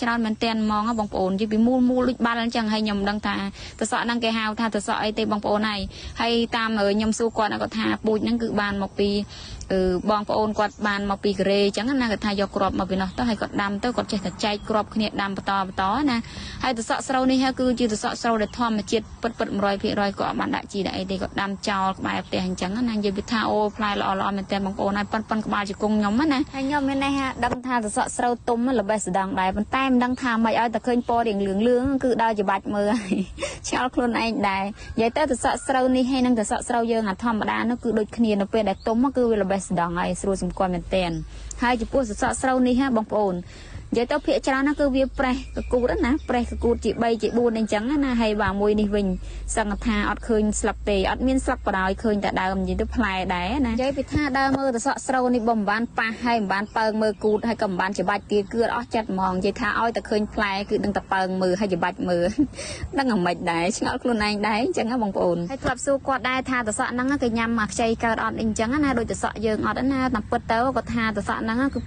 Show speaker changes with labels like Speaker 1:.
Speaker 1: ច្រើនមែនតែនហ្មងបងប្អូននិយាយពីមូលដូចបាល់អញ្ចឹងហើយខ្ញុំដឹងថាតសក់ហ្នឹងគេហៅថាតសក់អីទេបងប្អូនហើយតាមខ្ញុំសួរគាត់គាត់ថាពូជហ្នឹងគឺបានមកពីបងប្អូនគាត់បានមកពីកូរ៉េអញ្ចឹងណាគាត់ថាយកគ្រាប់មកពីនោះទៅហើយគាត់ដាំទៅគាត់ចេះតែចែកគ្រាប់គ្នាដាំបន្តណាហើយតសក់ស្រូវនេះគឺជាតសក់ស្រូវដែលធម្មជាតិពិត100%ក៏អត់បានដាក់ជីដាក់អីទេគាត់ដាំចោលក្បែរផ្ទះអញ្ចឹងណានិយាយពីថាអូផ្លែល្អមែនតែនបងប្អូនហើយប៉ុនក្បាលជង្គង់ខ្ញុំណាហើយខ្ញុំមាននេះដឹងថាតសក់ស្រូវទុំល្បេះស្ដងដែរប៉ុន្តែមិនដឹងថាមិនឲ្យតែឃើញពណ៌រៀងលឿងគឺដល់ច្បាច់មើលឆ្ងល់ខ្លួនឯងដែរនិយាយទៅតសក់ស្រូវនេះហើយនឹងតសក់ស្រូវយើងអាធម្មតានោះគឺដូចគ្នានៅពេលដែលទុំគឺវាល្បេះស្ដងហើយស្រួលសម្គាល់មែនតែនហើយចំពោះតសក់ស្រូវនេះបងប្អូននិយាយទៅភាគច្រើនណាគឺវាប្រេះកគូតណាប្រេះកគូតជា3ជា4អញ្ចឹងណាហើយបាទមួយនេះវិញសង្កថាអត់ឃើញស្លឹកទេអត់មានស្លឹកបដ ாய் ឃើញតែដើមនិយាយទៅផ្លែដែរណានិយាយពីថាដើមមើលតសក់ស្រូវនេះបំបានប៉ះហើយមិនបានពើងមើលគូតហើយក៏មិនបានច្បាច់ទៀតគឺអត់ចិត្តហ្មងនិយាយថាឲ្យតែឃើញផ្លែគឺនឹងតែពើងមើលហើយច្បាច់មើលដឹងអាម៉េចដែរឆ្ងល់ខ្លួនឯងដែរអញ្ចឹងណាបងប្អូនហើយធ្លាប់សួរគាត់ដែរថាតសក់ហ្នឹងគេញ៉ាំមកខ្ចីកើតអត់អីអញ្ចឹងណាដូចតសក់យើងអត់ណាតាមពិតទៅគាត់ថាតសក់ហ្នឹងគឺ